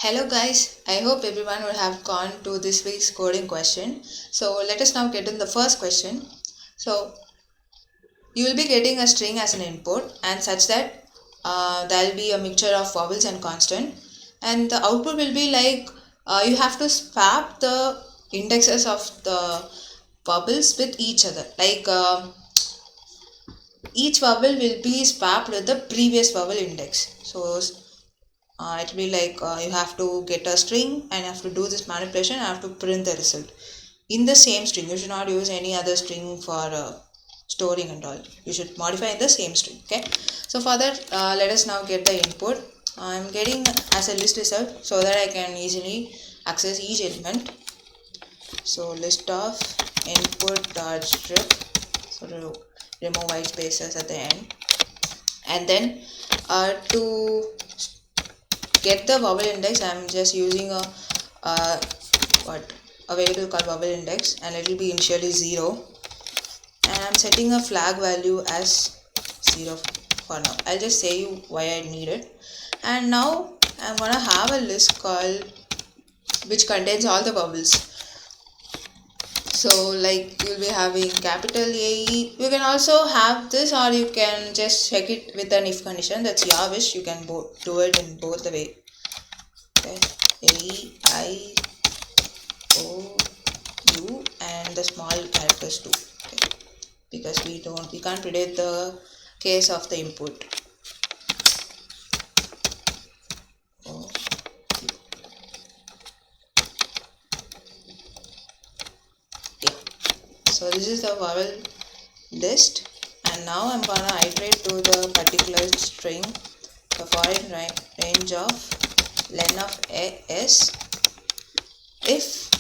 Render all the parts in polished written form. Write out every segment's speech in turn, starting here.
Hello guys, I hope everyone would have gone to this week's coding question. So let us now get in the first question. So you will be getting a string as an input and such that there will be a mixture of vowels and constant, and the output will be like you have to swap the indexes of the vowels with each other. Each vowel will be swapped with the previous vowel index. So it will be like you have to get a string and you have to do this manipulation and have to print the result in the same string. You should not use any other string for storing and all. You should modify in the same string. Okay, so for that let us now get the input. I'm getting as a list result so that I can easily access each element. So list of input dot strip, so to remove white spaces at the end, and then to get the vowel index, I'm just using uh, what a variable called vowel index, and it will be initially 0, and I'm setting a flag value as 0 for now. I'll just say you why I need it. And now I'm gonna have a list called which contains all the vowels. So like you'll be having capital AE. You can also have this, or you can just check it with an if condition. That's your wish. You can do it in both the way. Okay. A, I, O, U, and the small characters too. Okay. Because we can't predict the case of the input. O, U. Yeah. So this is the vowel list, and now I'm gonna iterate to the particular string. The foreign range of len of s. If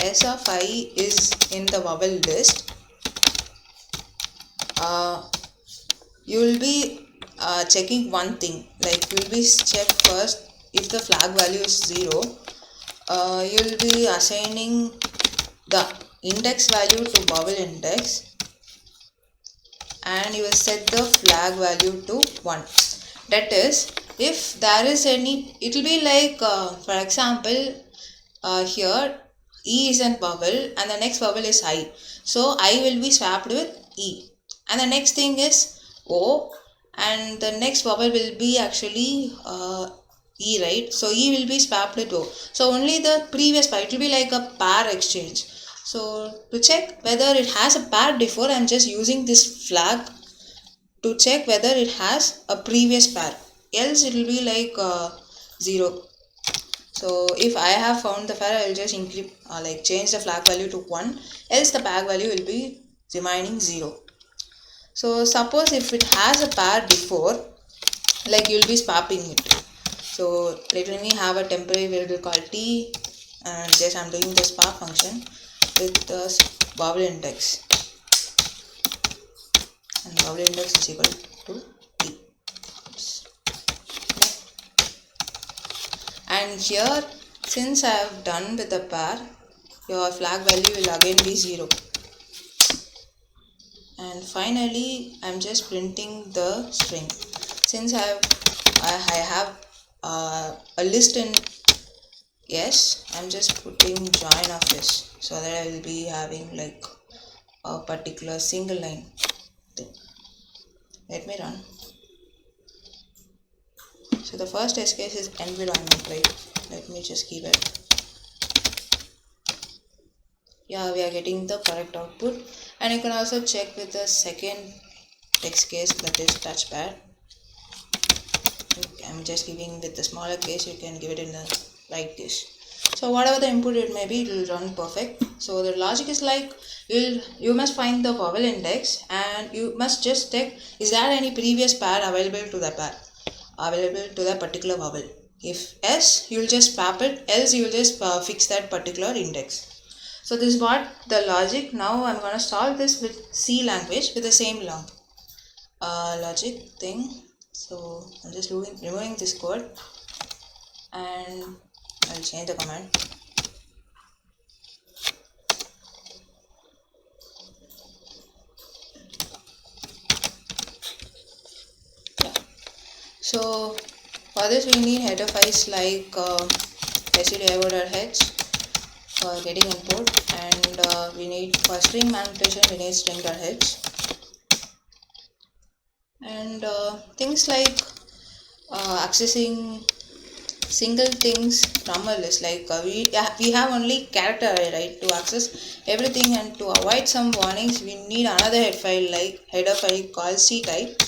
s of I is in the vowel list, you will be checking one thing. Like you will be check first if the flag value is 0. You will be assigning the index value to vowel index, and you will set the flag value to 1. That is, if there is any, it will be like for example here E is an vowel and the next vowel is I. So I will be swapped with E, and the next thing is O, and the next vowel will be actually E, right? So E will be swapped with O. So only the previous pair, it will be like a pair exchange. So to check whether it has a pair before, I'm just using this flag to check whether it has a previous pair. Else it will be like 0. So if I have found the pair, I will just change the flag value to 1. Else the pair value will be remaining 0. So suppose if it has a pair before, like you will be swapping it. So let me have a temporary variable called t, and just I'm doing the swap function with the vowel index, and vowel index is equal to t. And here, since I have done with the pair, your flag value will again be 0. And finally, I'm just printing the string. Since I have a list in yes, I'm just putting join of this so that I will be having like a particular single line thing. Let me run. So the first test case is environment, right? Let me just keep it. Yeah, we are getting the correct output, and you can also check with the second text case, that is touchpad. I'm just giving with the smaller case, you can give it in the like this. So whatever the input it may be, it will run perfect. So the logic is like you must find the vowel index, and you must just check is there any previous pair available to that particular vowel. If yes, you will just swap it, else you will just fix that particular index. So this is what the logic. Now I'm gonna solve this with C language with the same logic thing. So I'm just removing this code, and I'll change the command. Yeah. So For this we need header files like stdio.h for getting input, and we need for string manipulation we need string.h, and things like accessing single things from a list, like we have only character array, right? To access everything and to avoid some warnings we need another header file called ctype.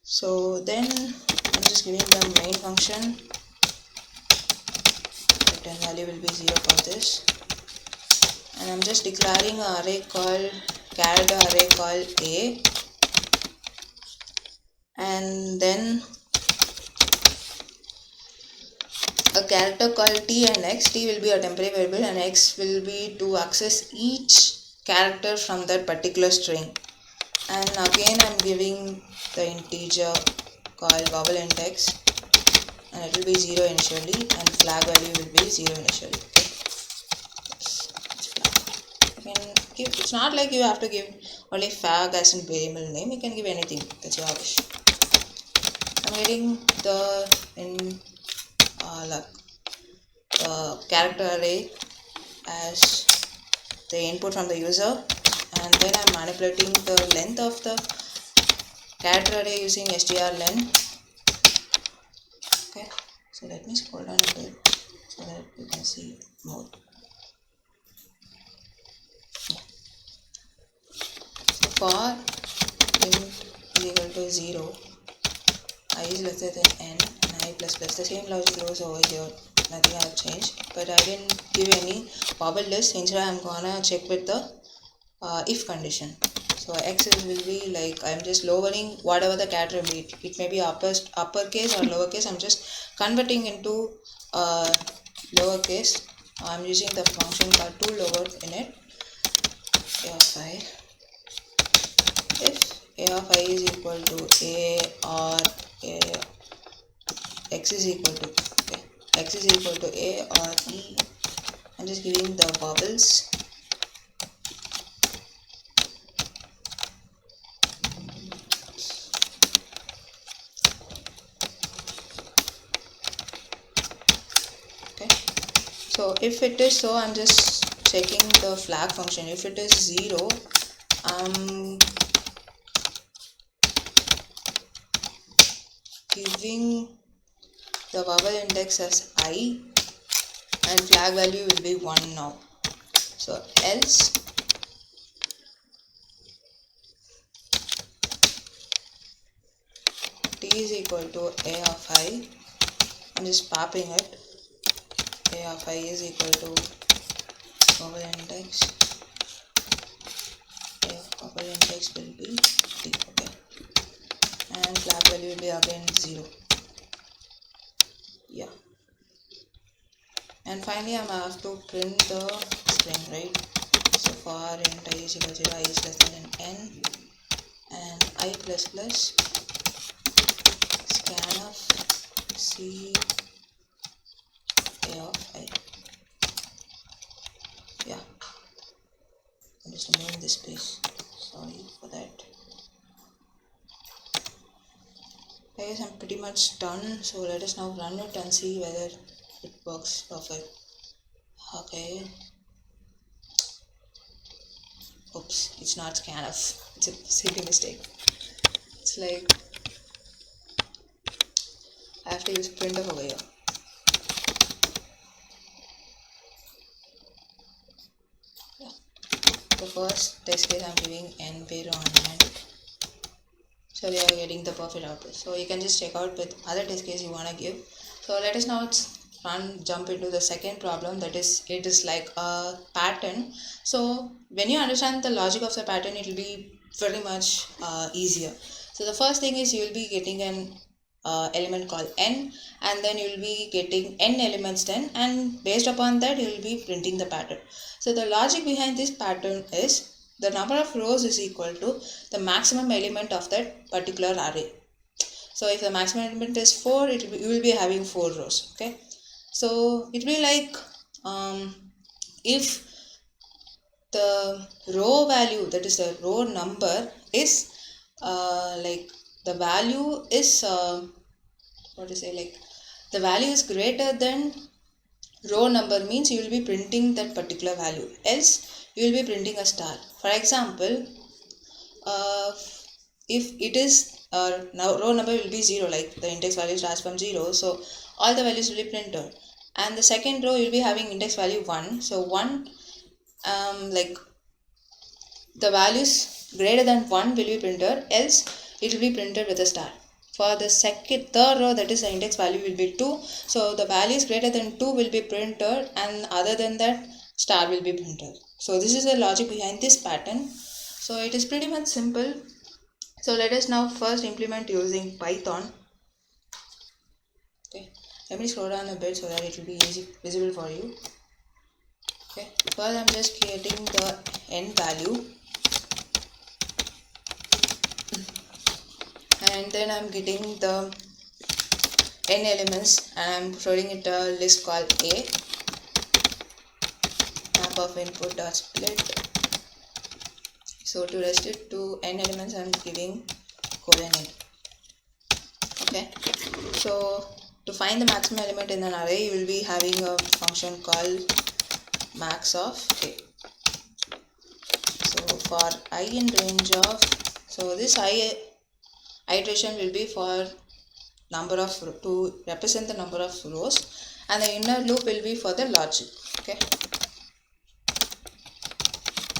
So then I'm just giving the main function, return value will be 0 for this, and I'm just declaring an array called character array called a, and then a character called t and x. T will be a temporary variable and x will be to access each character from that particular string. And again I'm giving the integer called vowel int x, and it will be 0 initially and flag value will be 0 initially. It's not like you have to give only flag as in variable name, you can give anything that's your wish. I'm getting the character array as the input from the user, and then I'm manipulating the length of the character array using strlen. Okay, so let me scroll down a bit so that you can see more. So for int is equal to 0, I is lesser than n, and I plus plus, the same logic goes over here, nothing I have changed, but I didn't give any vowel list. Instead I'm gonna check with the if condition. So x will be like, I'm just lowering whatever the character be. It may be uppercase or lowercase. I'm just converting into lowercase. I'm using the function called toLower in it. A of I. If a of I is equal to a, or a, x is equal to x is equal to a or e, I'm just giving the vowels. So if it is so, I'm just checking the flag function. If it is 0, I'm giving the vowel index as I, and flag value will be 1 now. So else t is equal to a of I, I'm just popping it. A of I is equal to vowel index. A of vowel index will be t. Okay, and flag value will be again 0. Yeah, and finally I have to print the string, right? So for int I is equal to 0, I is less than n, and I plus plus scanf c a of I. Yeah, I'm just removing this space, sorry for that. I guess I'm pretty much done, so let us now run it and see whether it works perfect. Okay, oops, it's not scanf, it's a silly mistake. It's like I have to use printf over here. Yeah. The first test case I'm giving n pair on hand, so we are getting the perfect output. So you can just check out with other test case you want to give. So let us now jump into the second problem, that is, it is like a pattern. So when you understand the logic of the pattern, it will be very much easier. So the first thing is you will be getting an element called n, and then you will be getting n elements then, and based upon that you will be printing the pattern. So the logic behind this pattern is the number of rows is equal to the maximum element of that particular array. So if the maximum element is 4, you will be having 4 rows. Okay, so it will be like if the row value, that is the row number, is like the value is what to say, like the value is greater than row number means you will be printing that particular value, else you will be printing a star. For example, uh, if it is now row number will be 0, like the index value starts from 0, so all the values will be printed, and the second row will be having index value 1, so 1, like the values greater than 1 will be printed, else it will be printed with a star. For the third row, that is the index value will be 2, so the values greater than 2 will be printed, and other than that star will be printed. So this is the logic behind this pattern. So it is pretty much simple. So let us now first implement using Python. Okay, let me scroll down a bit so that it will be easy visible for you. Okay, first I'm just creating the n value, and then I'm getting the n elements and I'm throwing it a list called a map of input dot split. So to restrict to n elements, I'm giving colon n. Okay, so to find the maximum element in an array, you will be having a function called max of a. So for I in range of, so this I iteration will be for number of, to represent the number of rows, and the inner loop will be for the logic. Okay,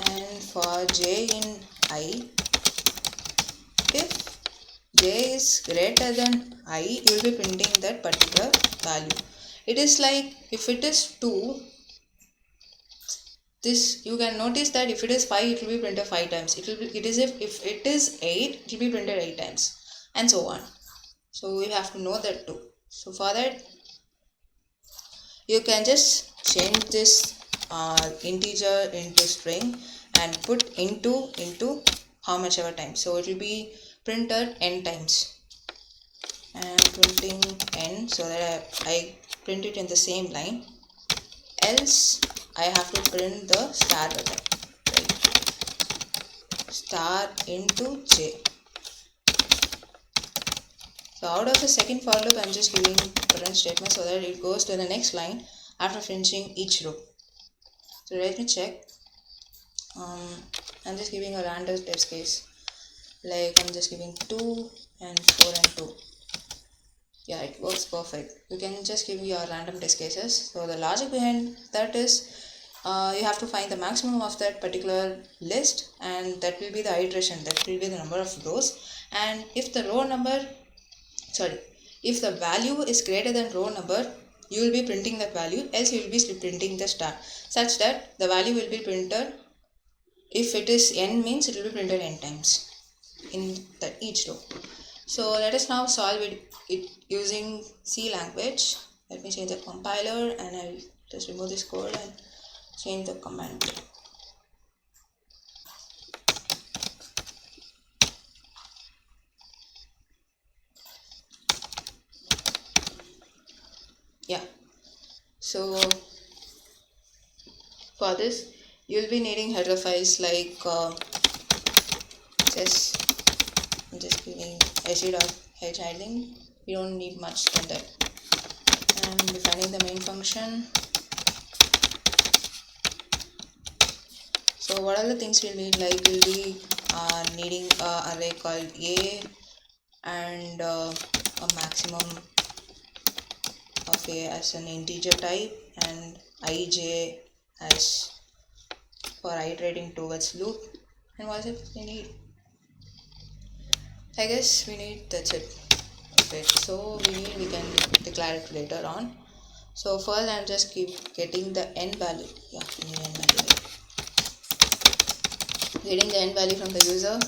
and for j in I, if j is greater than I, you will be printing that particular value. It is like if it is 2, this you can notice that if it is 5, it will be printed 5 times. It is if it is 8, it will be printed 8 times, and so on. So we have to know that too. So for that, you can just change this integer into string and put into how much ever times. So it will be printed n times, and printing n so that I print it in the same line, else I have to print the star button, right? Star into j. So out of the second for loop, I'm just giving current statement so that it goes to the next line after finishing each row. So let me check. I'm just giving a random test case, like I'm just giving 2 and 4 and 2. Yeah, it works perfect. You can just give your random test cases. So the logic behind that is you have to find the maximum of that particular list, and that will be the iteration, that will be the number of rows. And if the row number, sorry, if the value is greater than row number, you will be printing that value, else you will be printing the star, such that the value will be printed. If it is n means it will be printed n times in that each row. So let us now solve it using C language. Let me change the compiler, and I'll just remove this code and change the command. Yeah, so for this you'll be needing header files like I'm just giving h hiding. We don't need much than that. I'm defining the main function. So what are the things we'll need? Like we'll be needing an array called a, and a maximum of a as an integer type, and ij as for iterating towards loop. And what else we need? I guess we need, that's it. Okay, so we can declare it later on. So first I'm just keep getting the n value. Yeah, we need n value. Getting the n value from the user,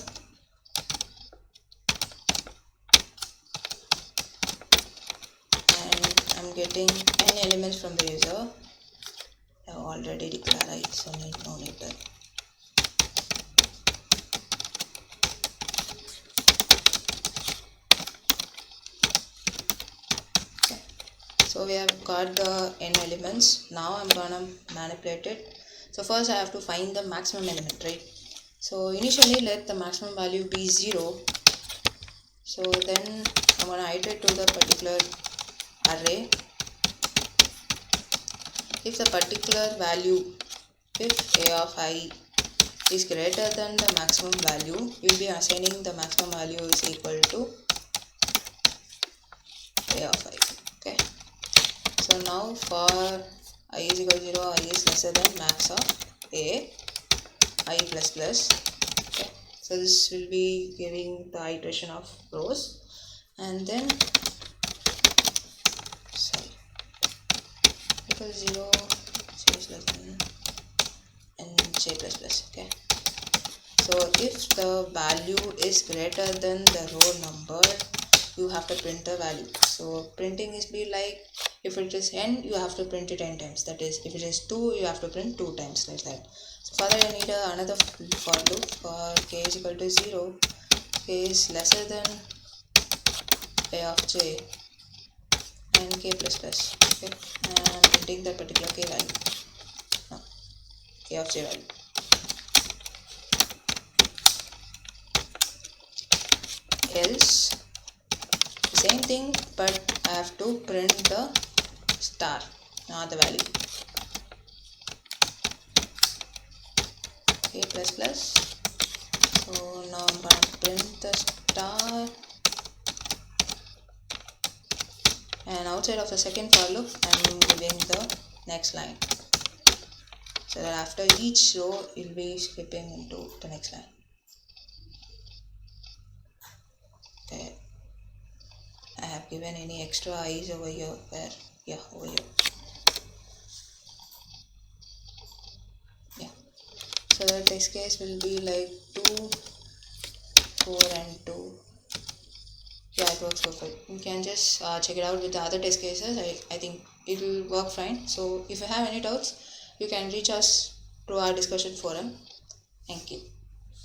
and I'm getting n elements from the user. I've already declared it, so no need that. Okay. So we have got the n elements. Now I'm gonna manipulate it. So first I have to find the maximum element, right? So initially let the maximum value be 0. So then I'm going to iterate to the particular array. If the particular value, if a of I is greater than the maximum value, we'll be assigning the maximum value is equal to a of I. Okay. So now for I is equal to 0, I is lesser than max of a, I plus plus. Okay. So this will be giving the iteration of rows, and then equal 0, j is less than and j plus plus. Okay. So if the value is greater than the row number, you have to print the value. So printing is be like, if it is n, you have to print it n times. That is, if it is 2, you have to print 2 times, like that. So further, you need another for loop for k is equal to 0, k is lesser than a of j and k plus plus. Okay, and printing that particular k value, no, k of j value. Else, same thing, but I have to print the star, not the value. K plus plus. So now I'm going to print the star, and outside of the second for loop, I'm giving the next line, so that after each row it will be skipping into the next line. Okay. I have given any extra i's over here, where, yeah, over here. Yeah. So the test case will be like 2, 4 and 2. Yeah, it works perfect. You can just check it out with the other test cases. I think it will work fine. So if you have any doubts, you can reach us to our discussion forum. Thank you.